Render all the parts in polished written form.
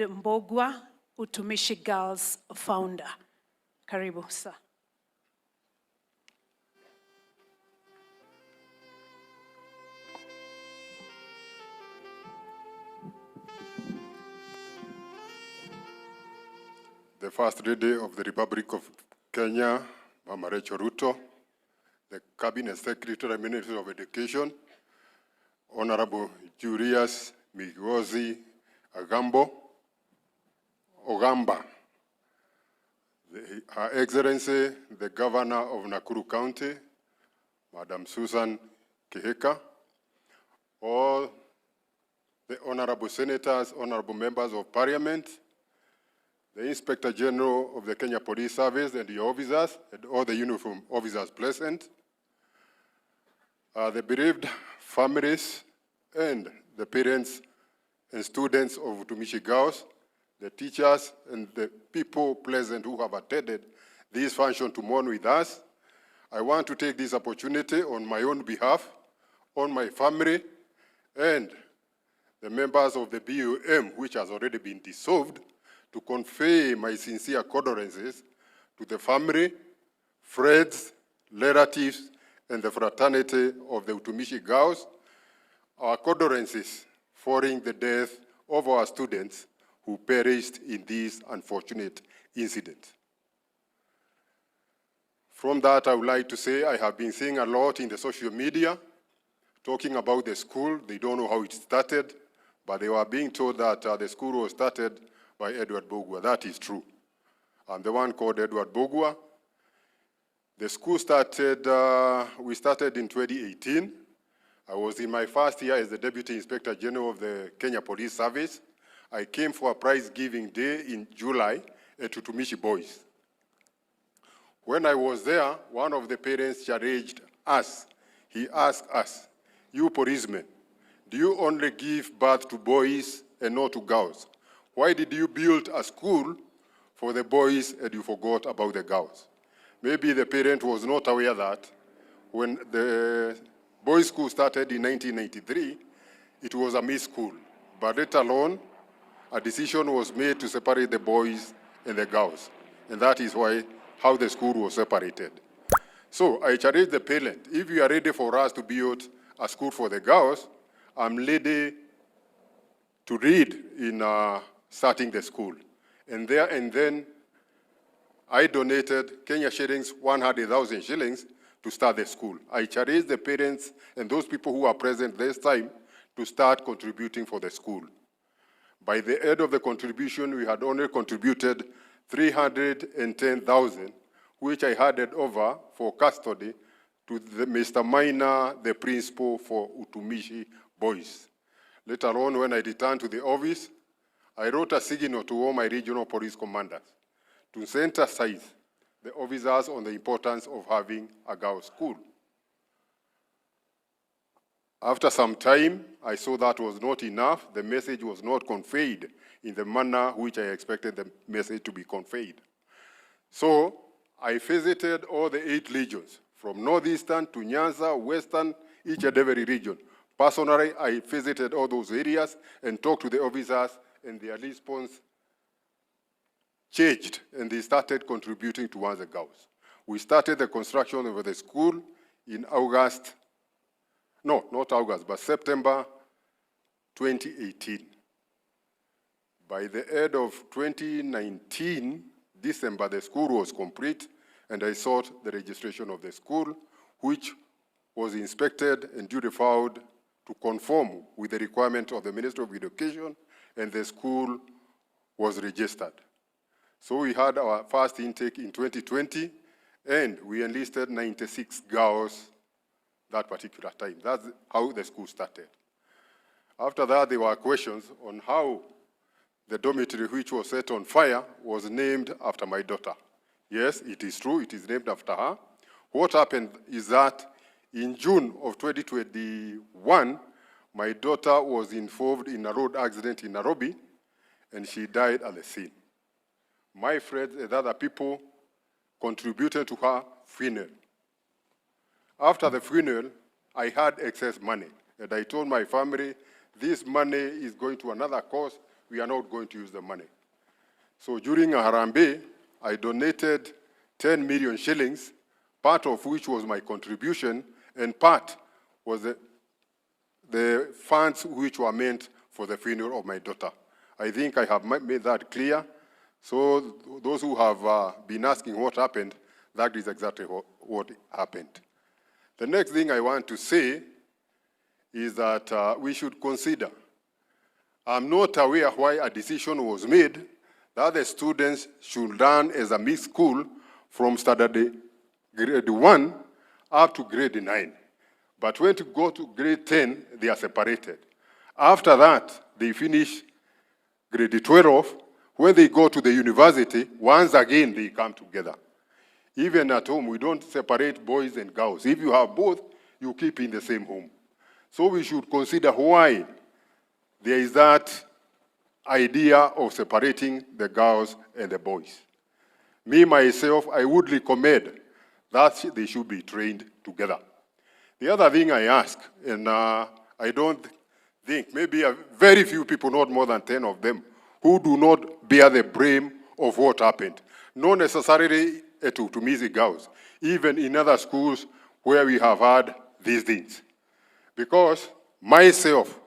Mbogwa, Utumishi Girls founder. Karibu, sir. The First Lady of the Republic of Kenya, Mama Rachel Ruto, the Cabinet Secretary, Minister of Education, Honorable Julius Migozi Ogamba, Her Excellency, the Governor of Nakuru County, Madam Susan Kihika, all the Honorable Senators, Honorable Members of Parliament, the Inspector General of the Kenya Police Service and the officers, and all the uniform officers present, the bereaved families and the parents and students of Utumishi Girls, the teachers and the people present who have attended this function to mourn with us. I want to take this opportunity on my own behalf, on my family, and the members of the BUM, which has already been dissolved, to convey my sincere condolences to the family, friends, relatives, and the fraternity of the Utumishi Girls. Our condolences following the death of our students who perished in this unfortunate incident. From that, I would like to say I have been seeing a lot in the social media talking about the school. They don't know how it started, but they were being told that the school was started by Edward Bogwa. That is true. I'm the one called Edward Bogwa. The school started, we started in 2018. I was in my first year as the Deputy Inspector General of the Kenya Police Service. I came for a prize giving day in July at Utumishi Boys. When I was there, one of the parents challenged us. He asked us, "You policemen, do you only give birth to boys and not to girls? Why did you build a school for the boys and you forgot about the girls?" Maybe the parent was not aware that when the boys' school started in 1993, it was a mixed school. But let alone, a decision was made to separate the boys and the girls. And that is how the school was separated. So I challenge the parent, if you are ready for us to build a school for the girls, I'm ready to read in starting the school. And then I donated Kenya shillings, 100,000 shillings to start the school. I challenge the parents and those people who are present this time to start contributing for the school. By the end of the contribution, we had only contributed 310,000, which I handed over for custody to Mr. Minor, the principal for Utumishi Boys. Later on, when I returned to the office, I wrote a signal to all my regional police commanders to sensitize the officers on the importance of having a girls' school. After some time, I saw that was not enough. The message was not conveyed in the manner which I expected the message to be conveyed. So I visited all the 8 regions, from northeastern to Nyanza, western, each and every region. Personally, I visited all those areas and talked to the officers, and their response changed, and they started contributing towards the girls. We started the construction of the school in September 2018. By the end of 2019, December, the school was complete, and I sought the registration of the school, which was inspected and duly filed to conform with the requirement of the Ministry of Education, and the school was registered. So we had our first intake in 2020, and we enlisted 96 girls that particular time. That's how the school started. After that, there were questions on how the dormitory which was set on fire was named after my daughter. Yes, it is true, it is named after her. What happened is that in June of 2021, my daughter was involved in a road accident in Nairobi, and she died at the scene. My friends and other people contributed to her funeral. After the funeral, I had excess money, and I told my family this money is going to another cause, we are not going to use the money. So during Harambee, I donated 10 million shillings, part of which was my contribution, and part was the funds which were meant for the funeral of my daughter. I think I have made that clear. So those who have been asking what happened, that is exactly what happened. The next thing I want to say is that we should consider. I'm not aware why a decision was made that the students should learn as a mixed school from standard grade 1 up to grade 9. But when to go to grade 10, they are separated. After that, they finish grade 12. When they go to the university, once again, they come together. Even at home, we don't separate boys and girls. If you have both, you keep in the same home. So we should consider why there is that idea of separating the girls and the boys. Me, myself, I would recommend that they should be trained together. The other thing I ask, and I don't think, maybe very few people, not more than 10 of them, who do not bear the blame of what happened. Not necessarily at Utumishi girls, even in other schools where we have had these things. Because myself,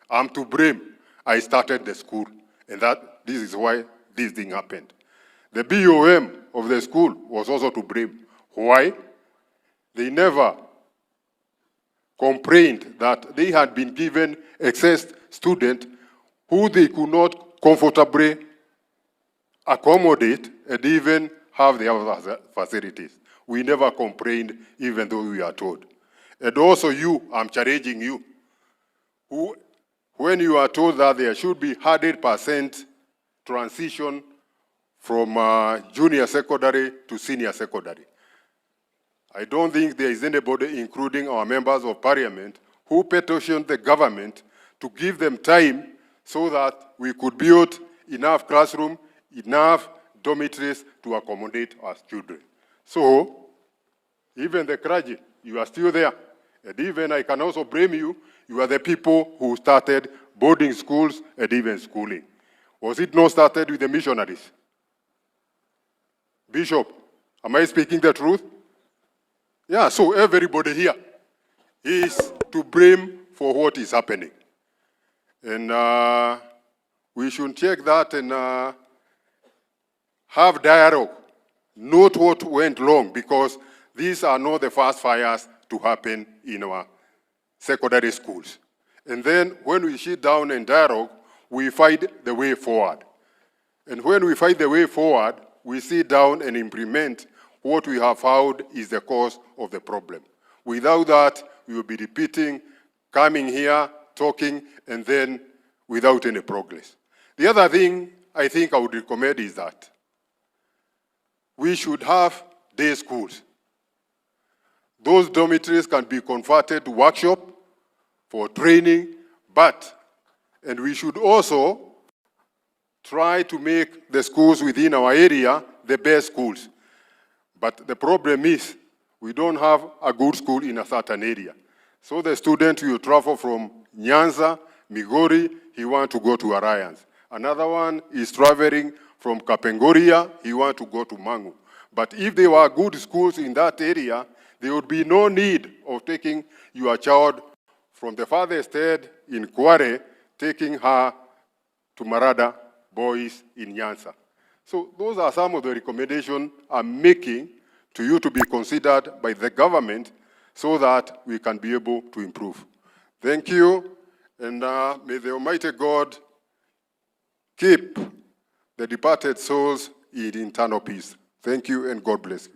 I'm to blame. I started the school, and this is why this thing happened. The BOM of the school was also to blame. Why? They never complained that they had been given excess students who they could not comfortably accommodate and even have the other facilities. We never complained, even though we are told. And also you, I'm challenging you, who, when you are told that there should be 100% transition from junior secondary to senior secondary, I don't think there is anybody, including our members of parliament, who petitioned the government to give them time so that we could build enough classrooms, enough dormitories to accommodate our children. So, even the clergy, you are still there. And even I can also blame you, you are the people who started boarding schools and even schooling. Was it not started with the missionaries? Bishop, am I speaking the truth? Yeah, so everybody here is to blame for what is happening. And we should check that and have dialogue, note what went wrong, because these are not the first fires to happen in our secondary schools. And then when we sit down and dialogue, we find the way forward. And when we find the way forward, we sit down and implement what we have found is the cause of the problem. Without that, we will be repeating, coming here, talking, and then without any progress. The other thing I think I would recommend is that we should have day schools. Those dormitories can be converted to workshop for training, and we should also try to make the schools within our area the best schools. But the problem is we don't have a good school in a certain area. So the student will travel from Nyanza, Migori, he wants to go to Alliance. Another one is traveling from Kapengoria, he wants to go to Mangu. But if there were good schools in that area, there would be no need of taking your child from the farthest head in Kware, taking her to Marada Boys in Nyanza. So those are some of the recommendations I'm making to you to be considered by the government so that we can be able to improve. Thank you, and may the Almighty God keep the departed souls in eternal peace. Thank you, and God bless you.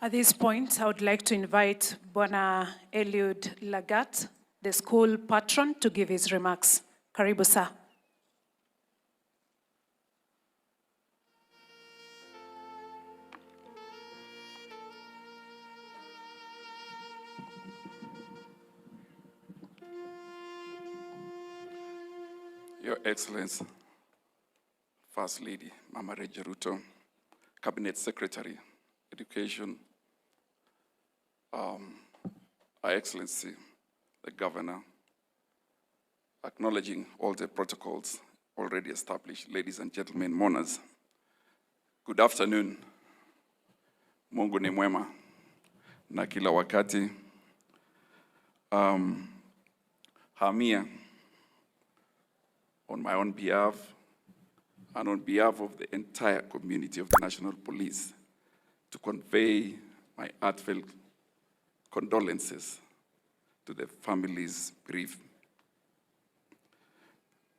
At this point, I would like to invite Bwana Eliud Lagat, the school patron, to give his remarks. Karibu, sir. Your Excellency, First Lady, Mama Regia Ruto, Cabinet Secretary, Education, Her Excellency, the Governor, acknowledging all the protocols already established, ladies and gentlemen, mourners. Good afternoon. Mungu ni mwema na kila wakati. I'm here on my own behalf and on behalf of the entire community of the National Police to convey my heartfelt condolences to the families bereaved.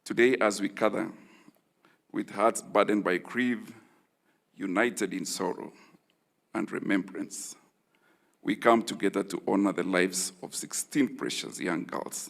Today, as we gather with hearts burdened by grief, united in sorrow and remembrance, we come together to honor the lives of 16 precious young girls